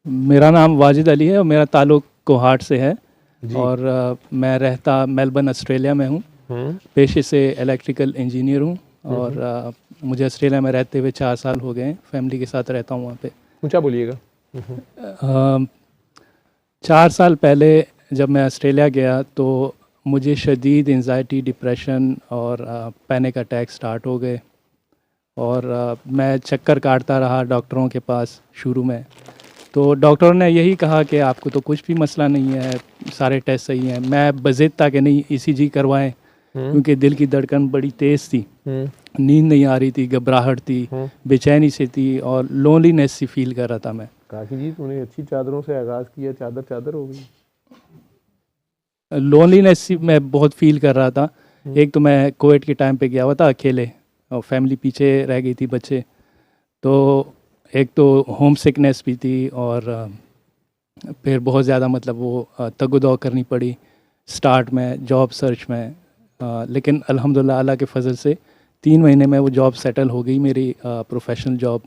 मेरा नाम वाजिद अली है और मेरा ताल्लुक़ कोहाट से है। जी। और मैं रहता मेलबर्न ऑस्ट्रेलिया में हूँ। हम्म। पेशे से इलेक्ट्रिकल इंजीनियर हूँ और हम्म। मुझे ऑस्ट्रेलिया में रहते हुए 4 साल हो गए हैं। फैमिली के साथ रहता हूँ वहाँ पे। ऊंचा बोलिएगा। 4 साल पहले जब मैं ऑस्ट्रेलिया गया तो मुझे शदीद एंजाइटी, डिप्रेशन और पैनिक अटैक स्टार्ट हो गए। और मैं चक्कर काटता रहा डॉक्टरों के पास शुरू में। तो डॉक्टर ने यही कहा कि आपको तो कुछ भी मसला नहीं है, सारे टेस्ट सही हैं। मैं बज़िद था कि नहीं ईसीजी करवाएं, क्योंकि दिल की धड़कन बड़ी तेज़ थी, नींद नहीं आ रही थी, घबराहट थी, बेचैनी से थी और लोनलीनेस सी फील कर रहा था मैं। काकी जी तूने अच्छी चादरों से आगाज़ किया, चादर चादर हो गई। लोनलीनेस सी मैं बहुत फील कर रहा था। एक तो मैं कोविड के टाइम पे गया हुआ था अकेले और फैमिली पीछे रह गई थी, बच्चे। तो एक तो होम सिकनेस भी थी और फिर बहुत ज़्यादा मतलब वो तगो-दो करनी पड़ी स्टार्ट में जॉब सर्च में। लेकिन अल्हम्दुलिल्लाह अल्लाह के फ़ज़ल से 3 महीने में वो जॉब सेटल हो गई, मेरी प्रोफेशनल जॉब।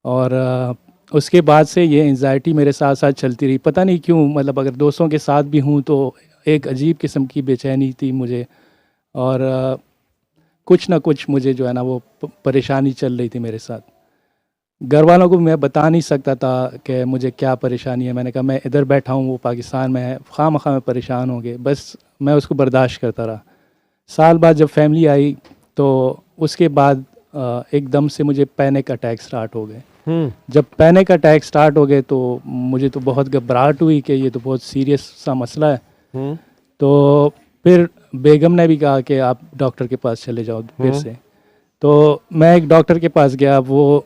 और उसके बाद से ये एंजाइटी मेरे साथ साथ चलती रही, पता नहीं क्यों। मतलब अगर दोस्तों के साथ भी हूँ तो एक अजीब किस्म की बेचैनी थी मुझे। और कुछ ना कुछ मुझे जो है ना वो परेशानी चल रही थी मेरे साथ। घर वालों को मैं बता नहीं सकता था कि मुझे क्या परेशानी है। मैंने कहा मैं इधर बैठा हूँ, वो पाकिस्तान में है, खामखा में परेशान हो गए। बस मैं उसको बर्दाश्त करता रहा। साल बाद जब फैमिली आई तो उसके बाद एकदम से मुझे पैनिक अटैक स्टार्ट हो गए। जब पैनिक अटैक स्टार्ट हो गए तो मुझे तो बहुत घबराहट हुई कि ये तो बहुत सीरियस सा मसला है। तो फिर बेगम ने भी कहा कि आप डॉक्टर के पास चले जाओ फिर से। तो मैं एक डॉक्टर के पास गया। वो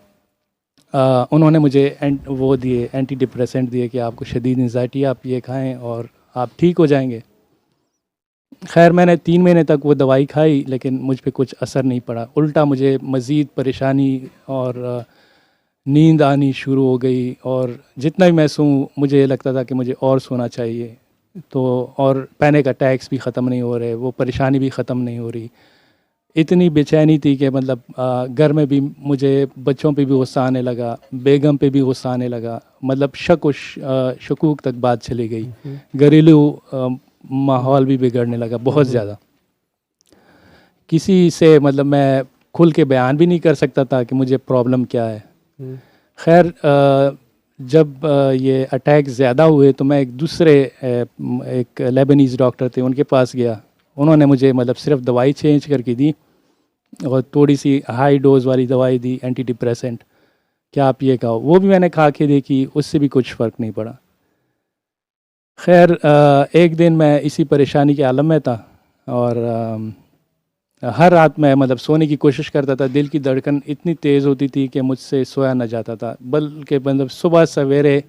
उन्होंने मुझे वो दिए, एंटी डिप्रेसेंट दिए कि आपको शदीद एंजाइटी, आप ये खाएं और आप ठीक हो जाएंगे। खैर मैंने 3 महीने तक वो दवाई खाई लेकिन मुझ पे कुछ असर नहीं पड़ा। उल्टा मुझे मज़ीद परेशानी और नींद आनी शुरू हो गई। और जितना भी मैं सोऊं मुझे लगता था कि मुझे और सोना चाहिए। तो और पैनिक अटैक्स भी ख़त्म नहीं हो रहे, वो परेशानी भी ख़त्म नहीं हो रही। इतनी बेचैनी थी कि मतलब घर में भी मुझे बच्चों पे भी गुस्सा आने लगा, बेगम पे भी गुस्सा आने लगा। मतलब शकूक तक बात चली गई। घरेलू माहौल भी बिगड़ने लगा बहुत ज़्यादा। किसी से मतलब मैं खुल के बयान भी नहीं कर सकता था कि मुझे प्रॉब्लम क्या है। खैर जब ये अटैक ज़्यादा हुए तो मैं एक दूसरे एक लेबनीज़ डॉक्टर थे, उनके पास गया। उन्होंने मुझे मतलब सिर्फ दवाई चेंज करके दी और थोड़ी सी हाई डोज वाली दवाई दी, एंटी डिप्रेसेंट, क्या आप ये खाओ। वो भी मैंने खा के देखी, उससे भी कुछ फ़र्क नहीं पड़ा। खैर एक दिन मैं इसी परेशानी के आलम में था और हर रात मैं मतलब सोने की कोशिश करता था। दिल की धड़कन इतनी तेज़ होती थी कि मुझसे सोया न जाता था, बल्कि मतलब सुबह सवेरे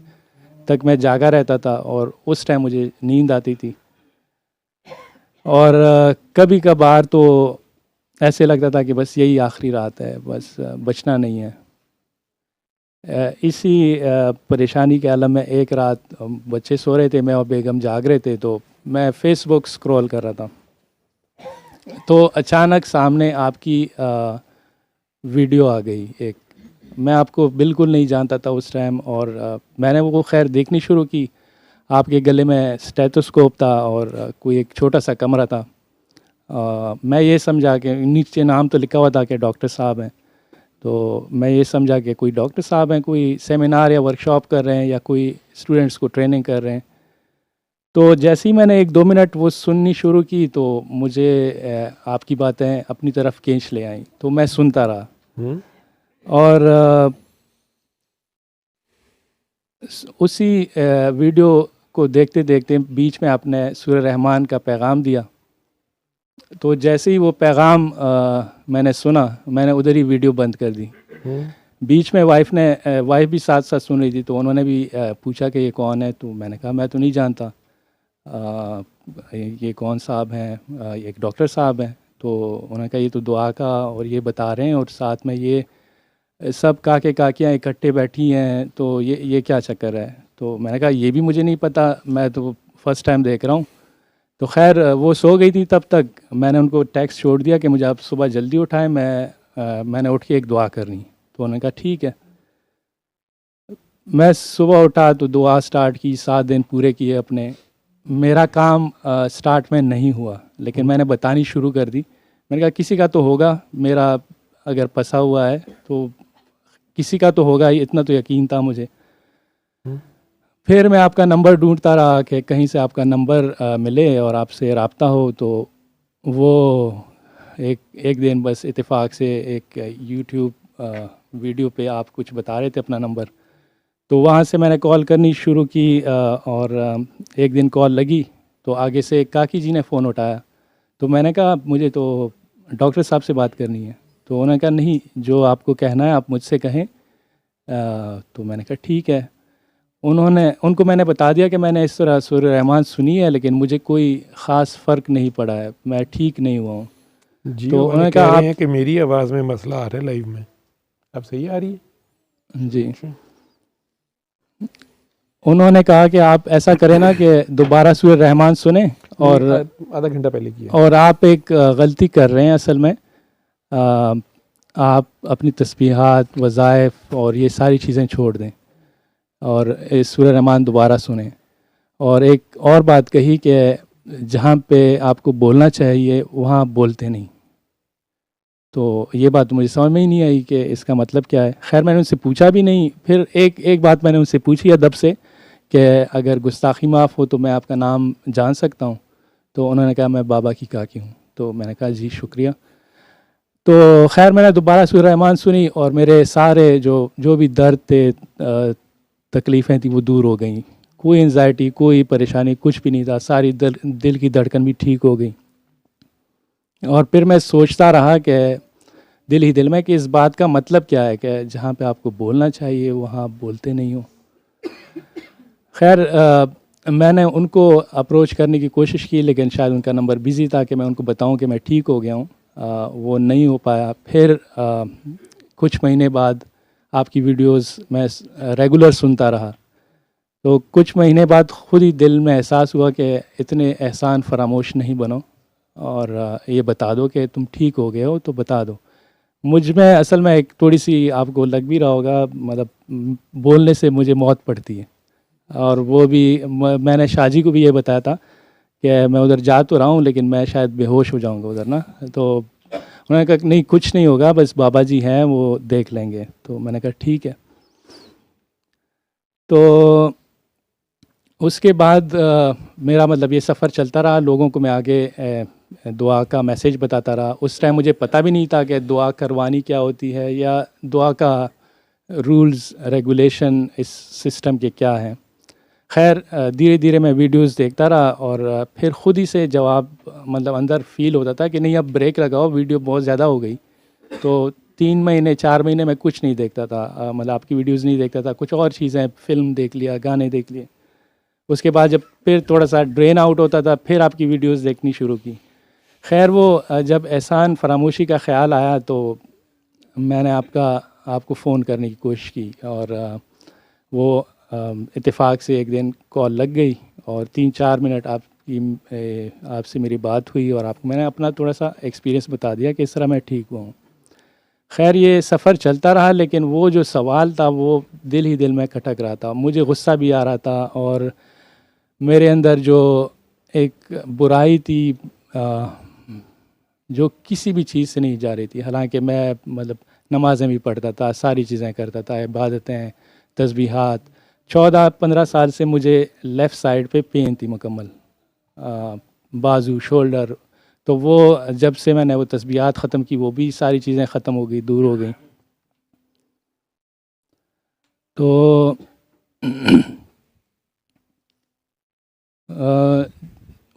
तक मैं जागा रहता था और उस टाइम मुझे नींद आती थी। और कभी कभार तो ऐसे लगता था कि बस यही आखिरी रात है, बस बचना नहीं है। इसी परेशानी के आलम में एक रात बच्चे सो रहे थे, मैं और बेगम जाग रहे थे, तो मैं फ़ेसबुक स्क्रॉल कर रहा था। तो अचानक सामने आपकी वीडियो आ गई एक। मैं आपको बिल्कुल नहीं जानता था उस टाइम और मैंने वो खैर देखनी शुरू की। आपके गले में स्टेथोस्कोप था और कोई एक छोटा सा कमरा था। मैं ये समझा कि नीचे नाम तो लिखा हुआ था कि डॉक्टर साहब हैं। तो मैं ये समझा कि कोई डॉक्टर साहब हैं, कोई सेमिनार या वर्कशॉप कर रहे हैं या कोई स्टूडेंट्स को ट्रेनिंग कर रहे हैं। तो जैसे ही मैंने 1-2 मिनट वो सुननी शुरू की तो मुझे आपकी बातें अपनी तरफ खींच ले आई, तो मैं सुनता रहा। और उसी वीडियो को देखते देखते बीच में आपने सूरह रहमान का पैगाम दिया। तो जैसे ही वो पैगाम मैंने सुना, मैंने उधर ही वीडियो बंद कर दी। बीच में वाइफ भी साथ साथ सुन रही थी, तो उन्होंने भी पूछा कि ये कौन है। तो मैंने कहा मैं तो नहीं जानता, ये कौन साहब हैं। एक डॉक्टर साहब हैं। तो उन्होंने कहा ये तो दुआ का और ये बता रहे हैं और साथ में ये सब काके काकियाँ इकट्ठे बैठी हैं, तो ये क्या चक्कर है। तो मैंने कहा ये भी मुझे नहीं पता, मैं तो फर्स्ट टाइम देख रहा हूँ। तो खैर वो सो गई थी तब तक। मैंने उनको टेक्स्ट छोड़ दिया कि मुझे आप सुबह जल्दी उठाएं, मैंने उठ के एक दुआ करनी। तो उन्होंने कहा ठीक है। मैं सुबह उठा तो दुआ स्टार्ट की, 7 दिन पूरे किए अपने। मेरा काम स्टार्ट में नहीं हुआ, लेकिन मैंने बतानी शुरू कर दी। मैंने कहा किसी का तो होगा, मेरा अगर फंसा हुआ है तो किसी का तो होगा ही, इतना तो यकीन था मुझे। फिर मैं आपका नंबर ढूंढता रहा कि कहीं से आपका नंबर मिले और आपसे रब्ता हो। तो वो एक दिन बस इत्तेफाक से एक यूट्यूब वीडियो पे आप कुछ बता रहे थे अपना नंबर, तो वहाँ से मैंने कॉल करनी शुरू की। और एक दिन कॉल लगी तो आगे से काकी जी ने फ़ोन उठाया। तो मैंने कहा मुझे तो डॉक्टर साहब से बात करनी है। तो उन्होंने कहा नहीं, जो आपको कहना है आप मुझसे कहें। तो मैंने कहा ठीक है। उनको मैंने बता दिया कि मैंने इस तरह सूर रहमान सुनी है, लेकिन मुझे कोई ख़ास फ़र्क नहीं पड़ा है, मैं ठीक नहीं हुआ हूँ। जियो वाले कह रहे हैं कि मेरी आवाज़ में मसला आ रहा है लाइव में, अब सही आ रही है? जी। उन्होंने कहा कि आप ऐसा करें ना कि दोबारा सूरह रहमान सुने, और आधा घंटा पहले किया। और आप एक गलती कर रहे हैं असल में। आप अपनी तस्बीहात, वज़ाइफ और ये सारी चीज़ें छोड़ दें और इस सूरह रहमान दोबारा सुने। और एक और बात कही कि जहाँ पे आपको बोलना चाहिए वहाँ बोलते नहीं। तो ये बात मुझे समझ में ही नहीं आई कि इसका मतलब क्या है। खैर मैंने उनसे पूछा भी नहीं। फिर एक बात मैंने उनसे पूछी अदब से कि अगर गुस्ताखी माफ़ हो तो मैं आपका नाम जान सकता हूँ। तो उन्होंने कहा मैं बाबा की काकी हूँ। तो मैंने कहा जी शुक्रिया। तो खैर मैंने दोबारा सूरह रहमान सुनी और मेरे सारे जो भी दर्द थे, तकलीफ़ें थी, वो दूर हो गई। कोई एंजाइटी, कोई परेशानी, कुछ भी नहीं था। सारी दिल की धड़कन भी ठीक हो गई। और फिर मैं सोचता रहा कि दिल ही दिल में कि इस बात का मतलब क्या है कि जहाँ पे आपको बोलना चाहिए वहाँ आप बोलते नहीं हो। खैर मैंने उनको अप्रोच करने की कोशिश की, लेकिन शायद उनका नंबर बिज़ी था कि मैं उनको बताऊं कि मैं ठीक हो गया हूँ। वो नहीं हो पाया। फिर कुछ महीने बाद आपकी वीडियोस मैं रेगुलर सुनता रहा। तो कुछ महीने बाद ख़ुद ही दिल में एहसास हुआ कि इतने एहसान फरामोश नहीं बनो और ये बता दो कि तुम ठीक हो गए हो, तो बता दो। मुझ में असल में एक थोड़ी सी, आपको लग भी रहा होगा, मतलब बोलने से मुझे मौत पड़ती है। और वो भी मैंने शाजी को भी ये बताया था कि मैं उधर जा तो रहा हूँ लेकिन मैं शायद बेहोश हो जाऊँगा उधर ना। तो उन्होंने कहा नहीं कुछ नहीं होगा, बस बाबा जी हैं वो देख लेंगे। तो मैंने कहा ठीक है। तो उसके बाद मेरा मतलब ये सफ़र चलता रहा। लोगों को मैं आगे दुआ का मैसेज बताता रहा। उस टाइम मुझे पता भी नहीं था कि दुआ करवानी क्या होती है या दुआ का रूल्स रेगुलेशन इस सिस्टम के क्या हैं। खैर धीरे धीरे मैं वीडियोस देखता रहा और फिर ख़ुद ही से जवाब, मतलब अंदर फील होता था कि नहीं अब ब्रेक लगाओ, वीडियो बहुत ज़्यादा हो गई। तो 3 महीने 4 महीने मैं कुछ नहीं देखता था, मतलब आपकी वीडियोस नहीं देखता था, कुछ और चीज़ें, फ़िल्म देख लिया, गाने देख लिए। उसके बाद जब फिर थोड़ा सा ड्रेन आउट होता था फिर आपकी वीडियोस देखनी शुरू की। खैर वो जब एहसान फरामोशी का ख़्याल आया तो मैंने आपको फ़ोन करने की कोशिश की और वो इत्तेफाक से एक दिन कॉल लग गई और 3-4 मिनट आपसे मेरी बात हुई और आपको मैंने अपना थोड़ा सा एक्सपीरियंस बता दिया कि इस तरह मैं ठीक हुआ हूँ। खैर ये सफ़र चलता रहा, लेकिन वो जो सवाल था वो दिल ही दिल में खटक रहा था। मुझे गुस्सा भी आ रहा था और मेरे अंदर जो एक बुराई थी जो किसी भी चीज़ से नहीं जा रही थी। हालांकि मैं मतलब नमाज़ें भी पढ़ता था, सारी चीज़ें करता था, इबादतें, तस्बीहात। 14-15 साल से मुझे लेफ़्ट साइड पे पेन थी मुकम्मल, बाजू, शोल्डर। तो वो जब से मैंने वो तस्बीहात ख़त्म की वो भी सारी चीज़ें ख़त्म हो गई, दूर हो गई। तो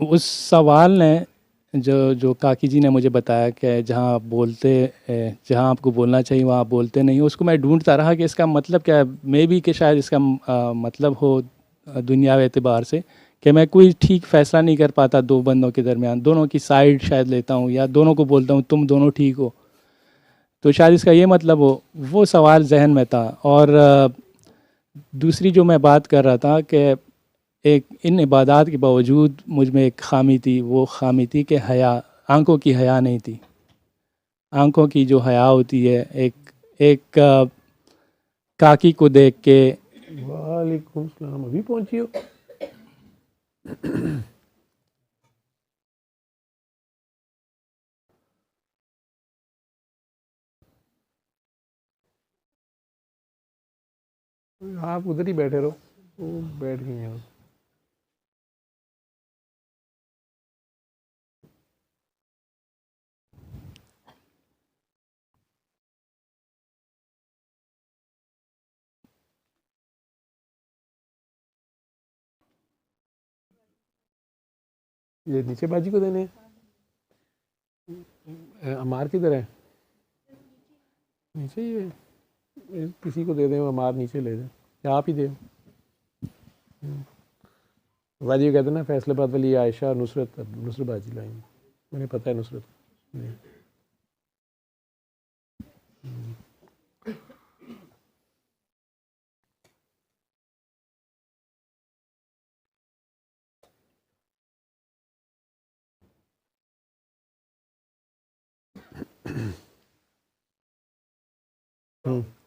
उस सवाल ने जो काकी जी ने मुझे बताया कि जहाँ आपको बोलना चाहिए वहाँ आप बोलते नहीं हो, उसको मैं ढूंढता रहा कि इसका मतलब क्या है। मे बी कि शायद इसका मतलब हो दुनियावी एतबार से कि मैं कोई ठीक फ़ैसला नहीं कर पाता दो बंदों के दरमियान, दोनों की साइड शायद लेता हूँ या दोनों को बोलता हूँ तुम दोनों ठीक हो, तो शायद इसका ये मतलब हो। वो सवाल जहन में था। और दूसरी जो मैं बात कर रहा था कि एक इन इबादत के बावजूद मुझ में एक ख़ामी थी। वो ख़ामी थी कि हया, आंखों की हया नहीं थी। आंखों की जो हया होती है, एक काकी को देख के वालेकुम सलाम, अभी पहुंची हो? आप उधर ही बैठे रहो, वो बैठ गई हैं। ये नीचे बाजी को देने हैं। अमार किधर है? नीचे ही है, किसी को दे दें, अमार नीचे ले जाए या आप ही दे। बाजी कहते हैं ना फैसलाबाद वाली आयशा और नुसरत बाजी लाएंगे, मुझे पता है नुसरत।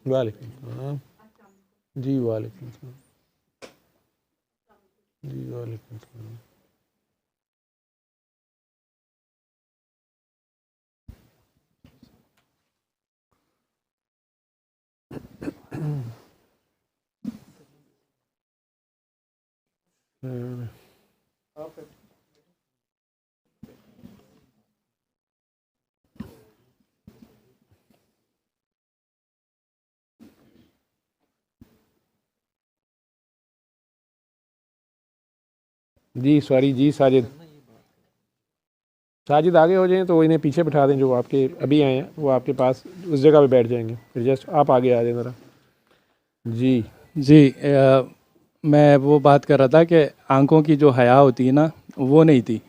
वालेकुम सलाम जी, वालेकुम सलाम जी, वालेकुम सलाम। जी सॉरी जी, साजिद आगे हो जाएं तो इन्हें पीछे बैठा दें, जो आपके अभी आए हैं वो आपके पास उस जगह पे बैठ जाएंगे, फिर जस्ट आप आगे आ जाए ज़रा। जी जी मैं वो बात कर रहा था कि आंखों की जो हया होती है ना, वो नहीं थी।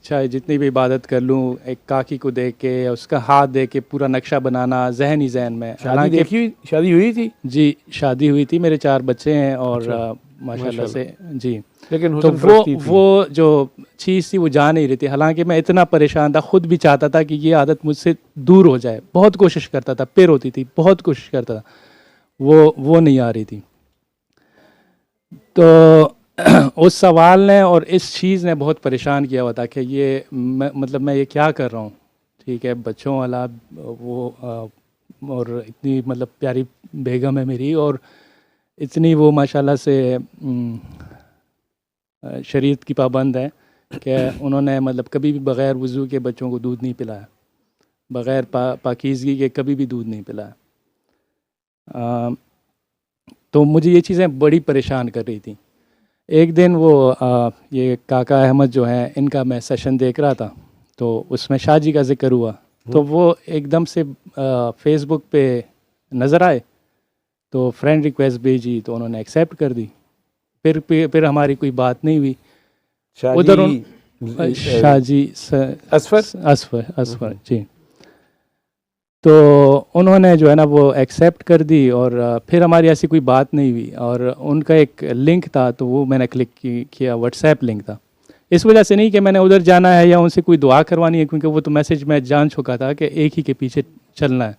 चाहे जितनी भी इबादत कर लूँ, एक काकी को देख के या उसका हाथ देख के पूरा नक्शा बनाना जहन ही जहन में। शादी हुई थी? जी शादी हुई थी, मेरे 4 बच्चे हैं और माशाल्लाह से जी। लेकिन तो वो जो चीज़ थी वो जा नहीं रही थी। हालांकि मैं इतना परेशान था, खुद भी चाहता था कि ये आदत मुझसे दूर हो जाए, बहुत कोशिश करता था, पैर होती थी, बहुत कोशिश करता था, वो नहीं आ रही थी। तो उस सवाल ने और इस चीज़ ने बहुत परेशान किया हुआ था कि ये मैं ये क्या कर रहा हूँ। ठीक है, बच्चों वाला वो और इतनी मतलब प्यारी बेगम है मेरी, और इतनी वो माशाल्लाह से शरीयत की पाबंद है कि उन्होंने मतलब कभी भी बग़ैर वज़ू के बच्चों को दूध नहीं पिलाया, बग़ैर पाकीज़गी के कभी भी दूध नहीं पिलाया। तो मुझे ये चीज़ें बड़ी परेशान कर रही थी। एक दिन वो ये काका अहमद जो हैं, इनका मैं सेशन देख रहा था, तो उसमें शाहजी का ज़िक्र हुआ, तो वो एकदम से फेसबुक पे नज़र आए, तो फ्रेंड रिक्वेस्ट भेजी, तो उन्होंने एक्सेप्ट कर दी। फिर हमारी कोई बात नहीं हुई। उधर शाहजी असफर जी, तो उन्होंने जो है ना वो एक्सेप्ट कर दी, और फिर हमारी ऐसी कोई बात नहीं हुई। और उनका एक लिंक था, तो वो मैंने क्लिक किया, व्हाट्सएप लिंक था। इस वजह से नहीं कि मैंने उधर जाना है या उनसे कोई दुआ करवानी है, क्योंकि वो तो मैसेज मैं जान चुका था कि एक ही के पीछे चलना है।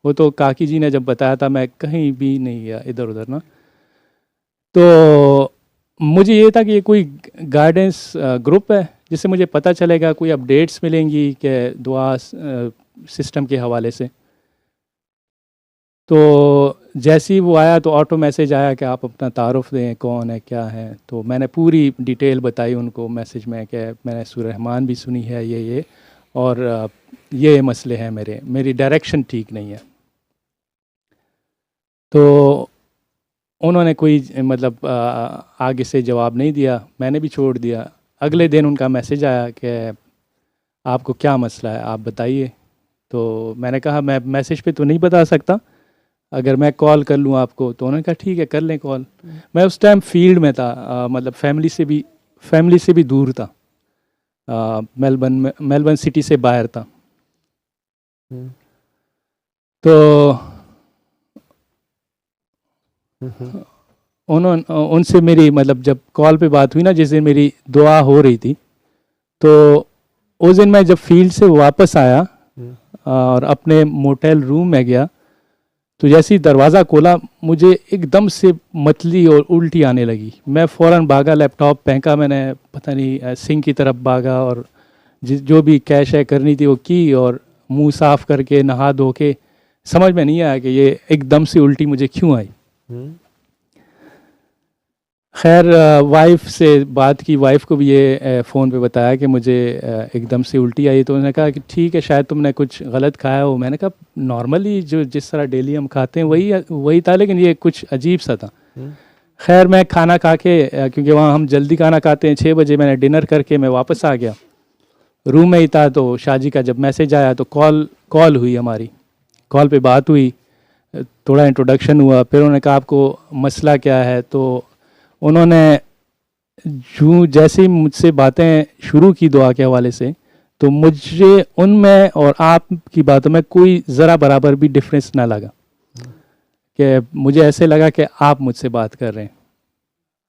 वो तो काकी जी ने जब बताया था, मैं कहीं भी नहीं गया इधर उधर ना। तो मुझे ये था कि ये कोई गाइडेंस ग्रुप है जिससे मुझे पता चलेगा, कोई अपडेट्स मिलेंगी कि दुआ सिस्टम के हवाले से। तो जैसे ही वो आया तो ऑटो मैसेज आया कि आप अपना तारुफ़ दें, कौन है, क्या है। तो मैंने पूरी डिटेल बताई उनको मैसेज में कि मैंने सूरह रहमान भी सुनी है, ये और ये मसले हैं, मेरी डायरेक्शन ठीक नहीं है। तो उन्होंने कोई मतलब आगे से जवाब नहीं दिया, मैंने भी छोड़ दिया। अगले दिन उनका मैसेज आया कि आपको क्या मसला है, आप बताइए। तो मैंने कहा मैं मैसेज पे तो नहीं बता सकता, अगर मैं कॉल कर लूँ आपको। तो उन्होंने कहा ठीक है, कर लें कॉल। मैं उस टाइम फील्ड में था, मतलब फैमिली से भी दूर था, मेलबर्न सिटी से बाहर था। तो उनसे मेरी मतलब जब कॉल पे बात हुई ना, जिस दिन मेरी दुआ हो रही थी, तो उस दिन मैं जब फील्ड से वापस आया और अपने मोटेल रूम में गया, तो जैसे ही दरवाज़ा खोला मुझे एकदम से मतली और उल्टी आने लगी। मैं फ़ौरन भागा, लैपटॉप फेंका मैंने, पता नहीं सिंक की तरफ भागा और जो भी कैश है करनी थी वो की, और मुंह साफ़ करके नहा धो के समझ में नहीं आया कि ये एकदम से उल्टी मुझे क्यों आई। खैर वाइफ से बात की, वाइफ को भी ये फ़ोन पे बताया कि मुझे एकदम से उल्टी आई। तो उन्होंने कहा कि ठीक है शायद तुमने कुछ गलत खाया हो। मैंने कहा नॉर्मली जो जिस तरह डेली हम खाते हैं वही था, लेकिन ये कुछ अजीब सा था। खैर मैं खाना खा के, क्योंकि वहाँ हम जल्दी खाना खाते हैं, 6 बजे मैंने डिनर करके मैं वापस आ गया। रूम में ही था तो शाहजी का जब मैसेज आया तो कॉल हुई, हमारी कॉल पे बात हुई, थोड़ा इंट्रोडक्शन हुआ। फिर उन्होंने कहा आपको मसला क्या है। तो उन्होंने जैसे ही मुझसे बातें शुरू की दुआ के हवाले से, तो मुझे उनमें और आपकी बातों में कोई ज़रा बराबर भी डिफरेंस ना लगा, कि मुझे ऐसे लगा कि आप मुझसे बात कर रहे हैं,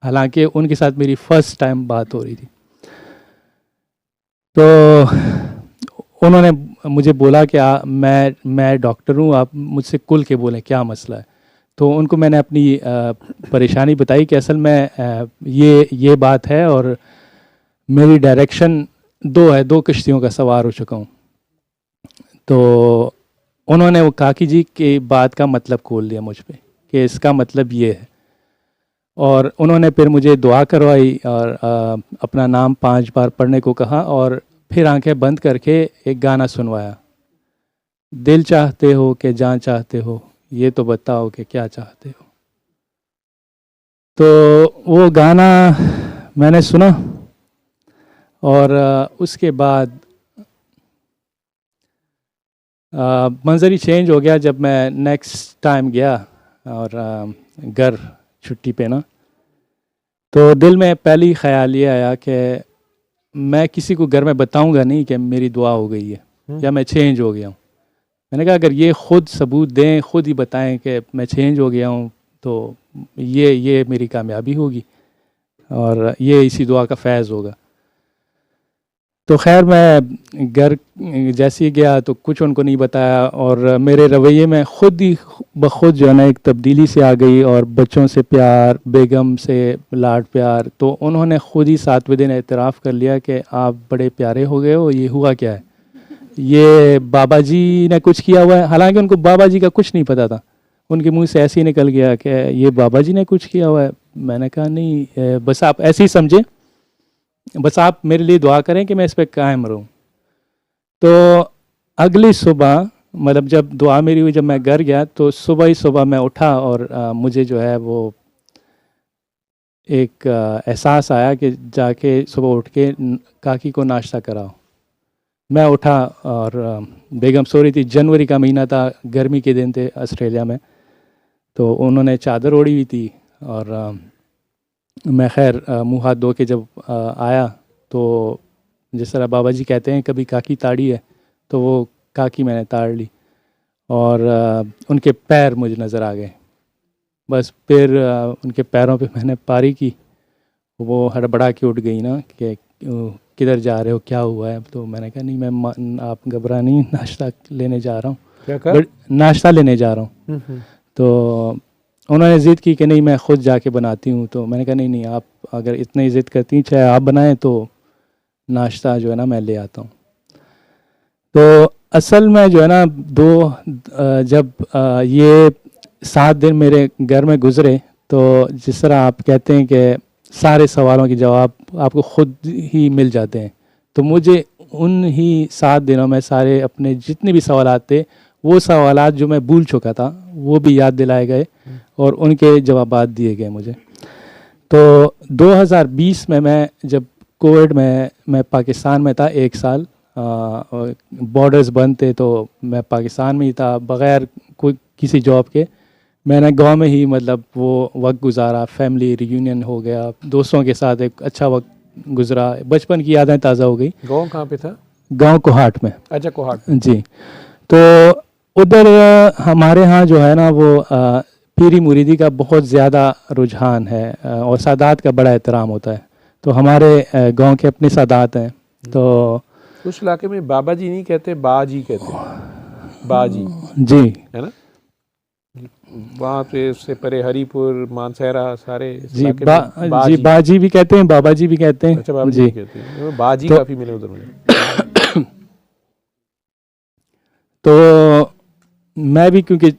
हालांकि उनके साथ मेरी फ़र्स्ट टाइम बात हो रही थी। तो उन्होंने मुझे बोला कि मैं डॉक्टर हूँ, आप मुझसे खुल के बोलें क्या मसला है। तो उनको मैंने अपनी परेशानी बताई कि असल में ये बात है और मेरी डायरेक्शन दो कश्तियों का सवार हो चुका हूँ। तो उन्होंने वो काकी जी की बात का मतलब खोल दिया मुझ पे कि इसका मतलब ये है, और उन्होंने फिर मुझे दुआ करवाई और अपना नाम 5 बार पढ़ने को कहा, और फिर आंखें बंद करके एक गाना सुनवाया, दिल चाहते हो कि जान चाहते हो, ये तो बताओ कि क्या चाहते हो। तो वो गाना मैंने सुना, और उसके बाद मंजर ही चेंज हो गया। जब मैं नेक्स्ट टाइम गया और घर छुट्टी पे ना, तो दिल में पहली ख्याल ये आया कि मैं किसी को घर में बताऊंगा नहीं कि मेरी दुआ हो गई है या मैं चेंज हो गया हूँ। मैंने कहा अगर ये खुद सबूत दें, खुद ही बताएं कि मैं चेंज हो गया हूँ, तो ये मेरी कामयाबी होगी और ये इसी दुआ का फैज़ होगा। तो खैर मैं घर जैसे ही गया तो कुछ उनको नहीं बताया, और मेरे रवैये में खुद ही बखुद जो है ना एक तब्दीली से आ गई, और बच्चों से प्यार, बेगम से लाड प्यार। तो उन्होंने खुद ही 7वें दिन एतराफ़ कर लिया कि आप बड़े प्यारे हो गए हो, ये हुआ क्या है, ये बाबा जी ने कुछ किया हुआ है। हालांकि उनको बाबा जी का कुछ नहीं पता था, उनके मुंह से ऐसे ही निकल गया कि ये बाबा जी ने कुछ किया हुआ है। मैंने कहा नहीं, बस आप ऐसे ही समझें, बस आप मेरे लिए दुआ करें कि मैं इस पर कायम रहूं। तो अगली सुबह, मतलब जब दुआ मेरी हुई, जब मैं घर गया तो सुबह ही सुबह मैं उठा, और मुझे जो है वो एक एहसास आया कि जाके सुबह उठ के काकी को नाश्ता कराओ। मैं उठा और बेगम सो रही थी, जनवरी का महीना था, गर्मी के दिन थे ऑस्ट्रेलिया में, तो उन्होंने चादर ओढ़ी हुई थी। और मैं खैर मुँह हाथ धो के जब आया, तो जिस तरह बाबा जी कहते हैं कभी काकी ताड़ी है, तो वो काकी मैंने ताड़ ली, और उनके पैर मुझे नज़र आ गए। बस फिर उनके पैरों पे मैंने पारी की, वो हड़बड़ा के उठ गई ना कि किधर जा रहे हो, क्या हुआ है। तो मैंने कहा नहीं मैं, आप घबरा नहीं, नाश्ता लेने जा रहा हूँ। क्या कर? नाश्ता लेने जा रहा हूँ। तो उन्होंने ज़िद की कि नहीं मैं ख़ुद जाके बनाती हूँ। तो मैंने कहा नहीं आप अगर इतनी ज़िद करती हैं, चाहे आप बनाएं, तो नाश्ता जो है ना मैं ले आता हूँ। तो असल में जो है ना जब ये 7 दिन मेरे घर में गुज़रे, तो जिस तरह आप कहते हैं कि सारे सवालों के जवाब आपको ख़ुद ही मिल जाते हैं, तो मुझे उन ही 7 दिनों में सारे अपने जितने भी सवालात थे, वो सवालात जो मैं भूल चुका था वो भी याद दिलाए गए और उनके जवाबात दिए गए मुझे। तो 2020 में मैं जब कोविड में मैं पाकिस्तान में था 1 साल, बॉर्डर्स बंद थे, तो मैं पाकिस्तान में ही था बग़ैर कोई किसी जॉब के। मैंने गांव में ही मतलब वो वक्त गुजारा, फैमिली रियूनियन हो गया, दोस्तों के साथ एक अच्छा वक्त गुजरा, बचपन की यादें ताज़ा हो गई। गांव कहाँ पे था? गांव कोहाट में। अच्छा, कोहाट जी। तो उधर हमारे यहाँ जो है ना वो पीरी मुरीदी का बहुत ज़्यादा रुझान है, और सादात का बड़ा एहतराम होता है। तो हमारे गांव के अपने सादात हैं। तो उस इलाके में बाबा जी नहीं कहते, बाजी कहते हैं, बाजी जी है ना। वहाँ पे उससे परे हरीपुर, मानसहरा सारे इस जी इलाके में जी बाजी भी कहते हैं, बाबा जी भी कहते हैं। अच्छा, बाबा जी भी कहते हैं, बाजी तो काफ़ी मिले उधर मुझे। तो मैं भी क्योंकि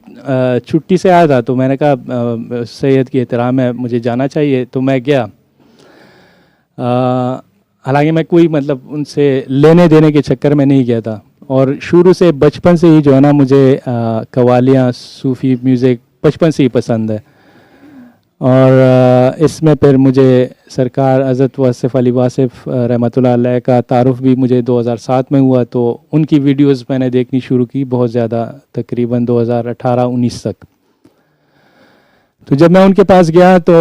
छुट्टी से आया था तो मैंने कहा सैयद की एहतराम है, मुझे जाना चाहिए, तो मैं गया। हालांकि मैं कोई मतलब उनसे लेने देने के चक्कर में नहीं गया था, और शुरू से बचपन से ही जो है ना मुझे कवालियाँ, सूफ़ी म्यूज़िक बचपन से ही पसंद है। और इसमें फिर मुझे सरकार हज़रत वासिफ़ अली वासिफ़ रहमतुल्लाह अलैह का तारुफ़ भी मुझे 2007 में हुआ, तो उनकी वीडियोस मैंने देखनी शुरू की बहुत ज़्यादा, तकरीबन 2018-19 तक। तो जब मैं उनके पास गया तो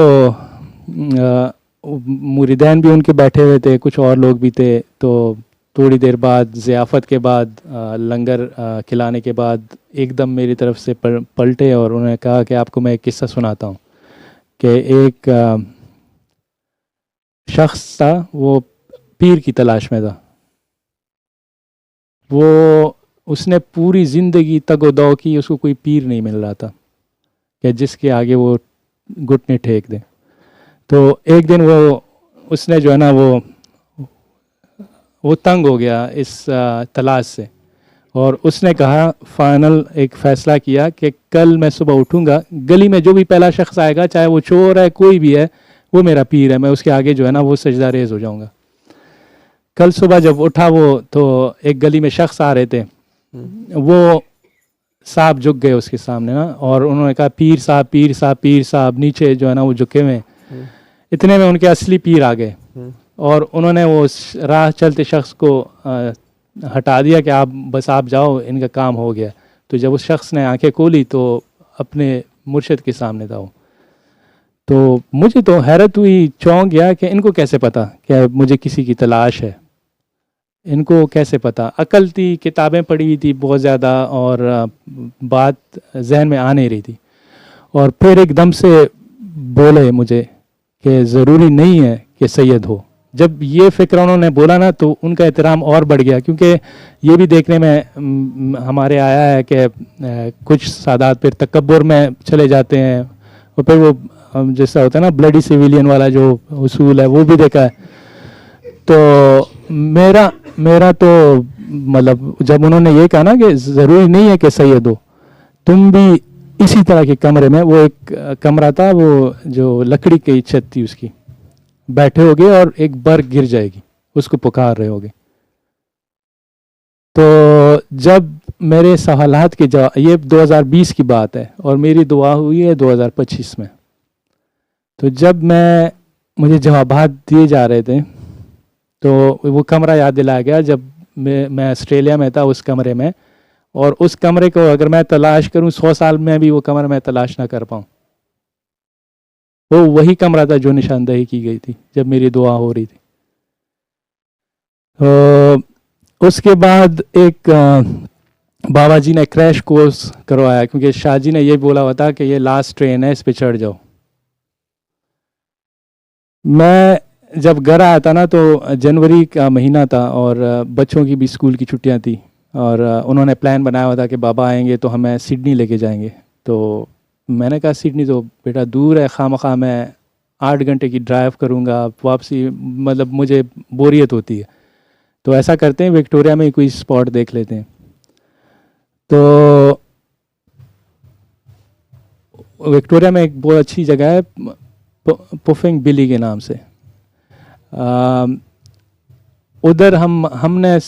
मुरीदैन भी उनके बैठे हुए थे, कुछ और लोग भी थे। तो थोड़ी देर बाद ज़ियाफ़त के बाद, लंगर खिलाने के बाद एकदम मेरी तरफ से पलटे और उन्होंने कहा कि आपको मैं एक किस्सा सुनाता हूँ कि एक शख्स था, वो पीर की तलाश में था। वो उसने पूरी ज़िंदगी तगो-दौ की, उसको कोई पीर नहीं मिल रहा था कि जिसके आगे वो घुटने टेक दे। तो एक दिन उसने जो है ना वो तंग हो गया इस तलाश से, और उसने कहा, फाइनल एक फ़ैसला किया कि कल मैं सुबह उठूँगा, गली में जो भी पहला शख्स आएगा, चाहे वो चोर है कोई भी है, वो मेरा पीर है, मैं उसके आगे जो है ना वो सजदा रेज़ हो जाऊँगा। कल सुबह जब उठा वो, तो एक गली में शख्स आ रहे थे, वो साहब झुक गए उसके सामने ना, और उन्होंने कहा, पीर साहब, पीर साहब, पीर साहब। नीचे जो है ना वो झुके हुए। इतने में उनके असली पीर आ गए, और उन्होंने वो राह चलते शख्स को हटा दिया कि आप जाओ, इनका काम हो गया। तो जब उस शख्स ने आंखें खोली तो अपने मुर्शिद के सामने था वो। तो मुझे तो हैरत हुई, चौंक गया कि इनको कैसे पता कि मुझे किसी की तलाश है, इनको कैसे पता। अकल थी, किताबें पढ़ी हुई थी बहुत ज़्यादा, और बात जहन में आ नहीं रही थी। और फिर एकदम से बोले मुझे कि ज़रूरी नहीं है कि सैयद हो। जब ये फ़िक्र उन्होंने बोला ना, तो उनका एहतराम और बढ़ गया, क्योंकि ये भी देखने में हमारे आया है कि कुछ सादात फिर तकब्बुर में चले जाते हैं, और फिर वो जैसा होता है ना ब्लडी सिविलियन वाला जो उसूल है, वो भी देखा है। तो मेरा तो मतलब जब उन्होंने ये कहा ना कि ज़रूरी नहीं है कि सैयद हो, तुम भी इसी तरह के कमरे में, वो एक कमरा था, वो जो लकड़ी की छत थी उसकी, बैठे होगे और एक बर्ग गिर जाएगी, उसको पुकार रहे होगे। तो जब मेरे सवालात के जवाब, ये 2020 की बात है, और मेरी दुआ हुई है 2025 में। तो जब मुझे जवाबात दिए जा रहे थे, तो वो कमरा याद दिलाया गया जब मैं ऑस्ट्रेलिया में था, उस कमरे में। और उस कमरे को अगर मैं तलाश करूं 100 साल में भी वो कमरा मैं तलाश ना कर पाऊं। वो वही कमरा था जो निशानदेही की गई थी जब मेरी दुआ हो रही थी। तो उसके बाद एक बाबा जी ने क्रैश कोर्स करवाया, क्योंकि शाह जी ने ये बोला हुआ था कि ये लास्ट ट्रेन है, इस पे चढ़ जाओ। मैं जब घर आया था ना, तो जनवरी का महीना था, और बच्चों की भी स्कूल की छुट्टियां थी, और उन्होंने प्लान बनाया हुआ था कि बाबा आएंगे तो हमें सिडनी लेके जाएंगे। तो मैंने कहा, सिडनी तो बेटा दूर है, खामखा मैं 8 घंटे की ड्राइव करूँगा वापसी, मतलब मुझे बोरियत होती है। तो ऐसा करते हैं, विक्टोरिया में ही कोई स्पॉट देख लेते हैं। तो विक्टोरिया में एक बहुत अच्छी जगह है, पुफिंग बिली के नाम से। उधर हमने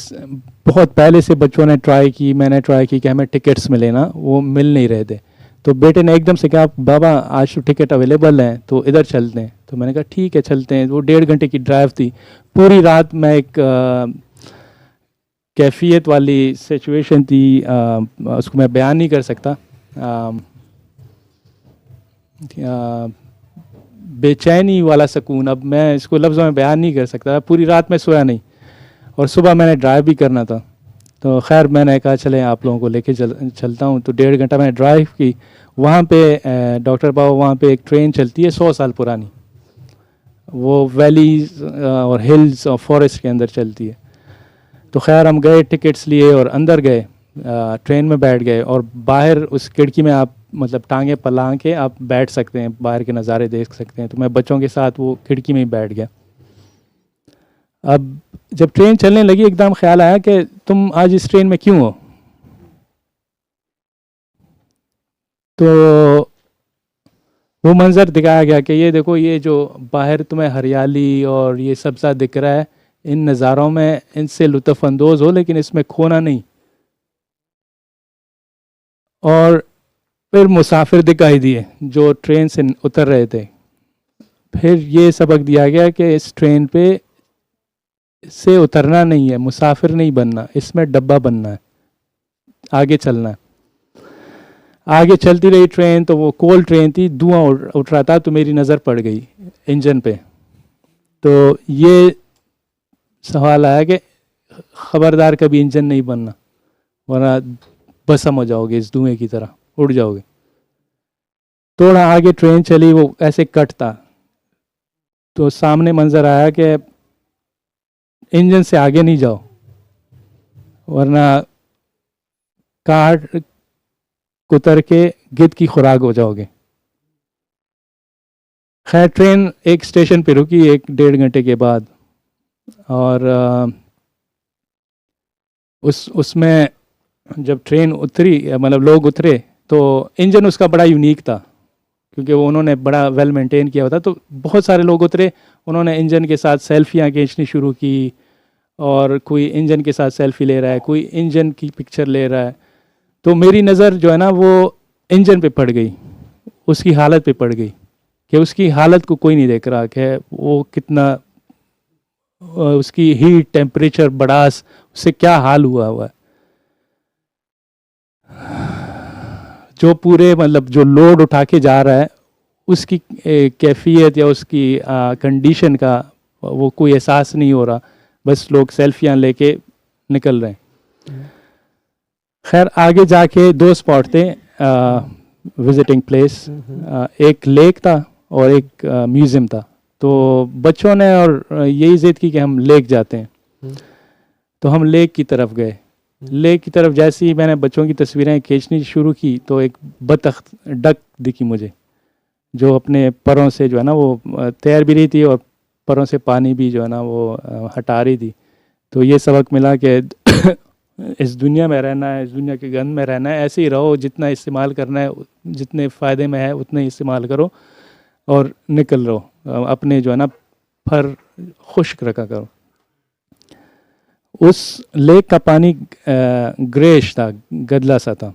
बहुत पहले से बच्चों ने ट्राई की, मैंने ट्राई की कि हमें टिकट्स मिले ना, वो मिल नहीं रहे थे। तो बेटे ने एकदम से कहा, बाबा आज तो टिकट अवेलेबल हैं, तो इधर चलते हैं। तो मैंने कहा ठीक है चलते हैं। वो 1.5 घंटे की ड्राइव थी। पूरी रात मैं एक कैफियत वाली सिचुएशन थी, उसको मैं बयान नहीं कर सकता। बेचैनी वाला सुकून, अब मैं इसको लफ्ज़ों में बयान नहीं कर सकता। पूरी रात में सोया नहीं, और सुबह मैंने ड्राइव भी करना था। तो खैर मैंने कहा चले आप लोगों को लेके चलता हूँ। तो 1.5 घंटा मैंने ड्राइव की। वहाँ पे डॉक्टर बाबू, वहाँ पे एक ट्रेन चलती है 100 साल पुरानी, वो वैलीज और हिल्स और फॉरेस्ट के अंदर चलती है। तो खैर हम गए, टिकट्स लिए और अंदर गए। ट्रेन में बैठ गए और बाहर उस खिड़की में आप मतलब टांगे फैला के आप बैठ सकते हैं, बाहर के नज़ारे देख सकते हैं। तो मैं बच्चों के साथ वो खिड़की में ही बैठ गया। अब जब ट्रेन चलने लगी एकदम ख्याल आया कि तुम आज इस ट्रेन में क्यों हो। तो वो मंज़र दिखाया गया कि ये देखो, ये जो बाहर तुम्हें हरियाली और ये सब्ज़ा दिख रहा है, इन नज़ारों में इनसे लुत्फ़ अंदोज़ हो, लेकिन इसमें खोना नहीं। और फिर मुसाफिर दिखाई दिए जो ट्रेन से उतर रहे थे। फिर ये सबक दिया गया कि इस ट्रेन पे से उतरना नहीं है, मुसाफिर नहीं बनना, इसमें डब्बा बनना है, आगे चलना है। आगे चलती रही ट्रेन, तो वो कोल ट्रेन थी, धुआं उठ रहा था, तो मेरी नज़र पड़ गई इंजन पे। तो ये सवाल आया कि ख़बरदार कभी इंजन नहीं बनना, वरना भस्म हो जाओगे, इस धुएं की तरह उड़ जाओगे। थोड़ा आगे ट्रेन चली, वो ऐसे कटता, तो सामने मंजर आया कि इंजन से आगे नहीं जाओ, वरना काट कुतर के गिद्ध की खुराक हो जाओगे। खैर ट्रेन एक स्टेशन पे रुकी 1-1.5 घंटे के बाद, और उसमें जब ट्रेन उतरी, मतलब लोग उतरे, तो इंजन उसका बड़ा यूनिक था, क्योंकि वो उन्होंने बड़ा वेल मेंटेन किया हुआ था। तो बहुत सारे लोग उतरे, उन्होंने इंजन के साथ सेल्फियाँ खींचनी शुरू की, और कोई इंजन के साथ सेल्फी ले रहा है, कोई इंजन की पिक्चर ले रहा है। तो मेरी नज़र जो है ना वो इंजन पे पड़ गई, उसकी हालत पे पड़ गई, कि उसकी हालत को कोई नहीं देख रहा कि वो कितना उसकी हीट, टेम्परेचर, बड़ास, उससे क्या हाल हुआ है। जो पूरे मतलब जो लोड उठा के जा रहा है, उसकी कैफियत या उसकी कंडीशन का वो कोई एहसास नहीं हो रहा, बस लोग सेल्फियाँ लेके निकल रहे हैं। खैर आगे जाके 2 स्पॉट थे विजिटिंग प्लेस, एक लेक था और एक म्यूज़ियम था। तो बच्चों ने और यही ज़िद की कि हम लेक जाते हैं। तो हम लेक की तरफ गए। लेक की तरफ जैसे ही मैंने बच्चों की तस्वीरें खींचनी शुरू की, तो एक बतख, डक दिखी मुझे, जो अपने परों से जो है ना वो तैर भी रही थी और परों से पानी भी जो है ना वो हटा रही थी। तो ये सबक मिला कि इस दुनिया में रहना है, इस दुनिया के गंद में रहना है, ऐसे ही रहो, जितना इस्तेमाल करना है, जितने फ़ायदे में है उतने इस्तेमाल करो और निकल रहो, अपने जो है ना फर खुश्क रखा करो। उस लेक का पानी ग्रेश था, गदला सा था।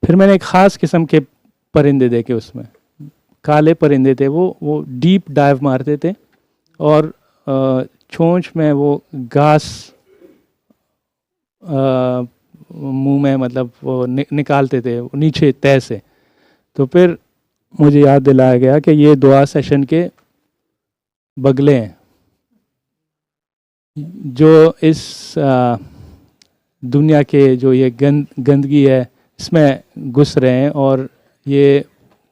फिर मैंने एक ख़ास किस्म के परिंदे देखे, उसमें काले परिंदे थे, वो डीप डाइव मारते थे और चोंच में वो घास मुंह में मतलब वो निकालते थे नीचे तह से। तो फिर मुझे याद दिलाया गया कि ये दुआ सेशन के बगले हैं, जो इस दुनिया के जो ये गंदगी है इसमें घुस रहे हैं और ये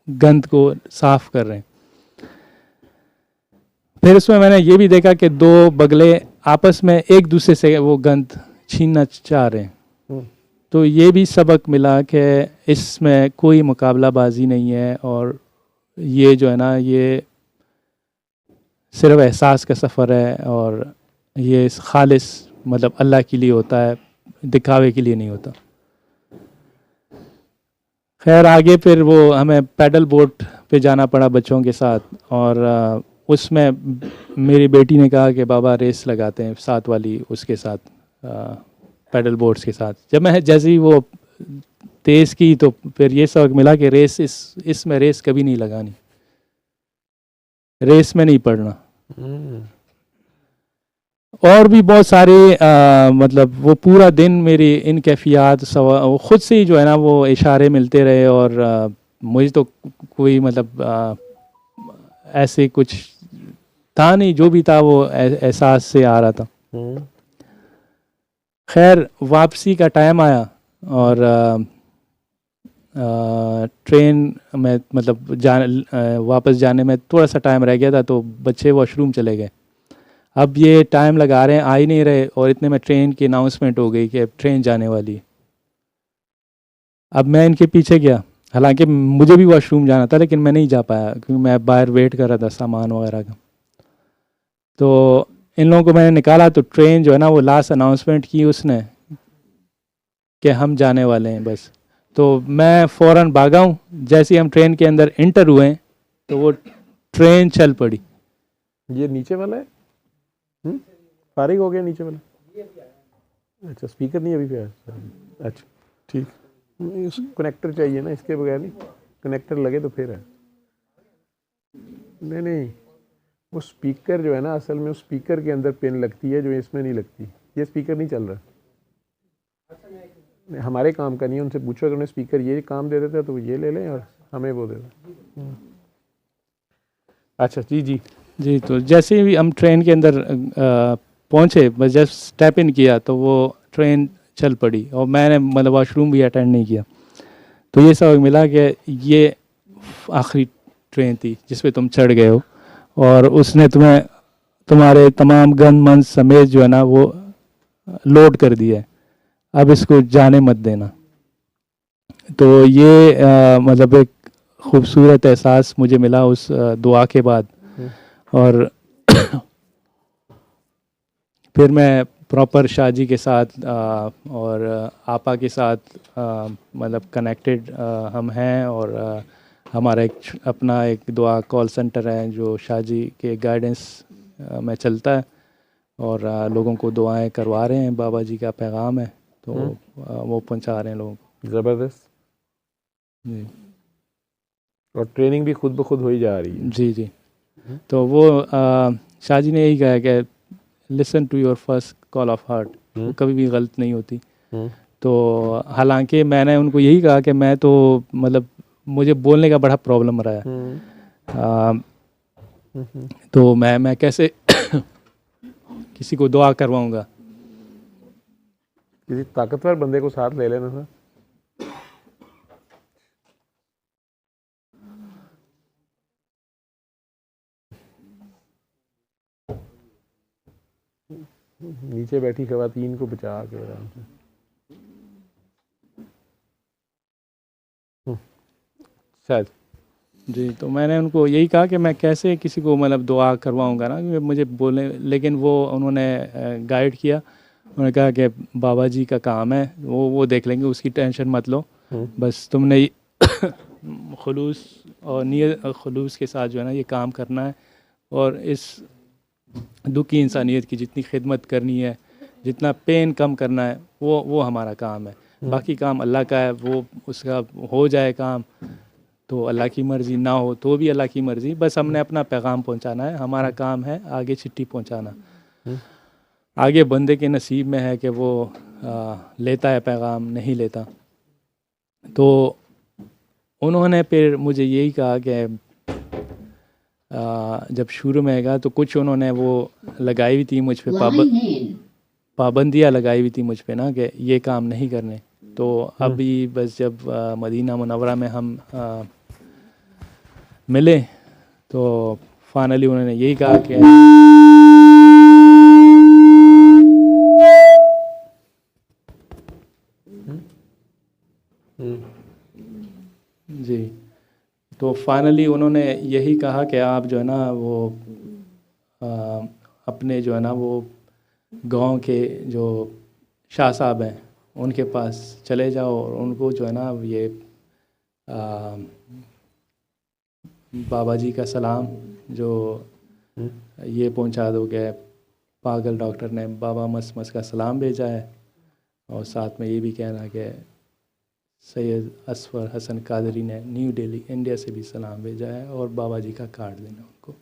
गंद को साफ कर रहे हैं। फिर इसमें मैंने ये भी देखा कि 2 बगले आपस में एक दूसरे से वो गंद छीनना चाह रहे हैं। तो ये भी सबक मिला कि इसमें कोई मुकाबलाबाजी नहीं है, और ये जो है ना ये सिर्फ एहसास का सफ़र है, और ये खालिस मतलब अल्लाह के लिए होता है, दिखावे के लिए नहीं होता। खैर आगे फिर वो हमें पैडल बोट पे जाना पड़ा बच्चों के साथ, और उसमें मेरी बेटी ने कहा कि बाबा रेस लगाते हैं साथ वाली उसके साथ, पैडल बोट्स के साथ। जब मैं जैसे ही वो तेज़ की, तो फिर ये सबक मिला कि रेस इसमें रेस कभी नहीं लगानी, रेस में नहीं पड़ना। और भी बहुत सारे मतलब वो पूरा दिन मेरी इन कैफियत ख़ुद से ही जो है ना वो इशारे मिलते रहे, और मुझे तो कोई मतलब ऐसे कुछ था नहीं, जो भी था वो एहसास से आ रहा था। खैर वापसी का टाइम आया, और ट्रेन में मतलब वापस जाने में थोड़ा सा टाइम रह गया था, तो बच्चे वॉशरूम चले गए। अब ये टाइम लगा रहे हैं, आ ही नहीं रहे, और इतने में ट्रेन की अनाउंसमेंट हो गई कि अब ट्रेन जाने वाली है। अब मैं इनके पीछे गया, हालांकि मुझे भी वॉशरूम जाना था लेकिन मैं नहीं जा पाया क्योंकि मैं बाहर वेट कर रहा था सामान वगैरह का। तो इन लोगों को मैंने निकाला तो ट्रेन जो है ना वो लास्ट अनाउंसमेंट की उसने कि हम जाने वाले हैं बस। तो मैं फ़ौरन भागा हूँ, जैसे ही हम ट्रेन के अंदर इंटर हुए तो वो ट्रेन चल पड़ी। ये नीचे वाला है, फारिग हो गया नीचे वाला। अच्छा, स्पीकर नहीं अभी पे आया। अच्छा ठीक, कनेक्टर चाहिए ना, इसके बगैर नहीं, कनेक्टर लगे तो फिर है। नहीं, वो स्पीकर जो है ना, असल में उस स्पीकर के अंदर पिन लगती है जो इसमें नहीं लगती। ये स्पीकर नहीं चल रहा, हमारे काम का नहीं है। उनसे पूछो अगर उन्हें स्पीकर ये काम दे देता तो वो ये ले लें और हमें वो दे दें। अच्छा जी। तो जैसे ही हम ट्रेन के अंदर पहुँचे, बस जब स्टेप इन किया तो वो ट्रेन चल पड़ी और मैंने मतलब वॉशरूम भी अटेंड नहीं किया। तो ये सबक मिला कि ये आखिरी ट्रेन थी जिस पे तुम चढ़ गए हो और उसने तुम्हें तुम्हारे तमाम गन मन समेत जो है ना वो लोड कर दिया है, अब इसको जाने मत देना। तो ये मतलब एक खूबसूरत एहसास मुझे मिला उस दुआ के बाद। और फिर मैं प्रॉपर शाहजी के साथ और आपा के साथ मतलब कनेक्टेड हम हैं। और हमारा अपना एक दुआ कॉल सेंटर है जो शाहजी के गाइडेंस में चलता है और लोगों को दुआएं करवा रहे हैं। बाबा जी का पैगाम है तो वो पहुंचा रहे हैं लोगों को। ज़बरदस्त जी, और ट्रेनिंग भी खुद ब खुद हो ही जा रही है। जी। तो वो शाहजी ने यही कहा है कि listen to your first call of heart, वो कभी भी गलत नहीं होती। तो हालांकि मैंने उनको यही कहा कि मैं तो मतलब मुझे बोलने का बड़ा प्रॉब्लम रहा है। तो मैं कैसे किसी को दुआ करवाऊंगा। किसी ताकतवर बंदे को साथ ले लेना था। नीचे बैठी खवातीन को बचा के आराम से। शायद जी, तो मैंने उनको यही कहा कि मैं कैसे किसी को मतलब दुआ करवाऊंगा ना, क्योंकि मुझे बोलने, लेकिन वो उन्होंने गाइड किया। उन्होंने कहा कि बाबा जी का काम है, वो देख लेंगे, उसकी टेंशन मत लो, बस तुमने खुलूस और नियत खुलूस के साथ जो है ना ये काम करना है और इस दुखी इंसानियत की जितनी खिदमत करनी है, जितना पेन कम करना है, वो हमारा काम है। बाकी काम अल्लाह का है, वो उसका हो जाए काम तो अल्लाह की मर्ज़ी, ना हो तो भी अल्लाह की मर्ज़ी। बस हमने अपना पैगाम पहुंचाना है, हमारा काम है आगे चिट्ठी पहुंचाना। आगे बंदे के नसीब में है कि वो लेता है पैगाम, नहीं लेता। तो उन्होंने फिर मुझे यही कहा कि जब शुरू में गया तो कुछ उन्होंने वो लगाई हुई थी मुझ पे, पाबंदियाँ लगाई हुई थी मुझ पे ना कि ये काम नहीं करने। तो अभी बस जब मदीना मुनव्वरा में हम मिले तो फाइनली उन्होंने यही कहा कि जी, तो फाइनली उन्होंने यही कहा कि आप जो है ना वो अपने जो है ना वो गांव के जो शाह साहब हैं उनके पास चले जाओ और उनको जो है ना ये बाबा जी का सलाम जो ये पहुंचा दो कि पागल डॉक्टर ने बाबा मस का सलाम भेजा है, और साथ में ये भी कहना कि सैयद असफर हसन कादरी ने न्यू दिल्ली इंडिया से भी सलाम भेजा है, और बाबा जी का कार्ड देना उनको,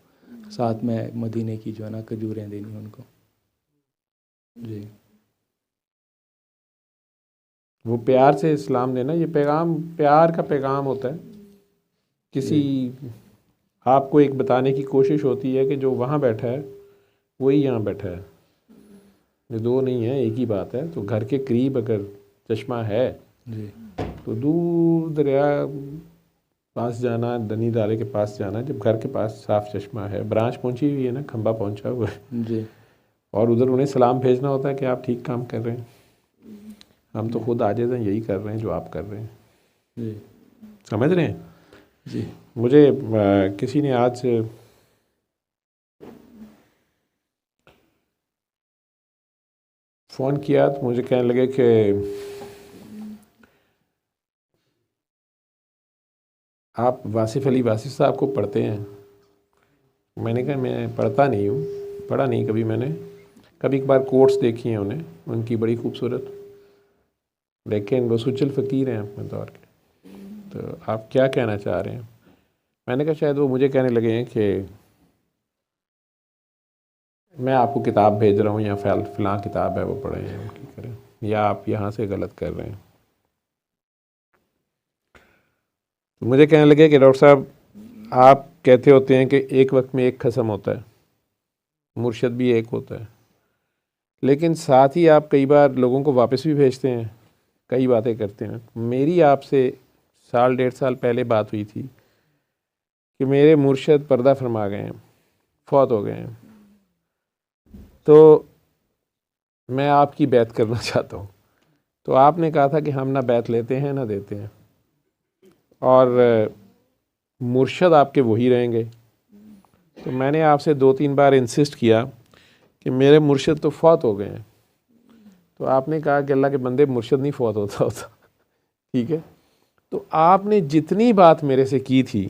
साथ में मदीने की जो है ना खजूरें देनी उनको। जी, वो प्यार से इस्लाम देना, ये पैगाम प्यार का पैगाम होता है। किसी आपको एक बताने की कोशिश होती है कि जो वहाँ बैठा है वही यहाँ बैठा है, ये दो नहीं है, एक ही बात है। तो घर के करीब अगर चश्मा है जी, तो दूर दरिया पास जाना, दनी दारे के पास जाना, जब घर के पास साफ चश्मा है, ब्रांच पहुंची हुई है ना, खंबा पहुंचा हुआ है जी, और उधर उन्हें सलाम भेजना होता है कि आप ठीक काम कर रहे हैं। हम तो खुद आजिज़ हैं, यही कर रहे हैं जो आप कर रहे हैं। जी समझ रहे हैं? जी मुझे किसी ने आज फ़ोन किया तो मुझे कहने लगे कि आप वासिफ़ अली वासिफ़ साहब को पढ़ते हैं। मैंने कहा मैं पढ़ता नहीं हूँ, पढ़ा नहीं कभी मैंने। कभी एक बार कोट्स देखी हैं उन्हें, उनकी बड़ी खूबसूरत, लेकिन वो सुजल फ़कीर हैं अपने दौर के। तो आप क्या कहना चाह रहे हैं? मैंने कहा शायद वो मुझे कहने लगे हैं कि मैं आपको किताब भेज रहा हूँ या फ़लाँ किताब है वो पढ़ें या उनकी करें, या आप यहाँ से गलत कर रहे हैं। तो मुझे कहने लगे कि डॉक्टर साहब आप कहते होते हैं कि एक वक्त में एक खस्म होता है, मुर्शद भी एक होता है, लेकिन साथ ही आप कई बार लोगों को वापस भी भेजते हैं, कई बातें करते हैं। मेरी आपसे 1.5 साल पहले बात हुई थी कि मेरे मुर्शद पर्दा फरमा गए हैं, फौत हो गए हैं, तो मैं आपकी बैत करना चाहता हूँ। तो आपने कहा था कि हम ना बैत लेते हैं ना देते हैं, और मुर्शद आपके वही रहेंगे। तो मैंने आपसे 2-3 बार इंसिस्ट किया कि मेरे मुर्शद तो फौत हो गए हैं। तो आपने कहा कि अल्लाह के बंदे, मुर्शद नहीं फौत होता। ठीक है, तो आपने जितनी बात मेरे से की थी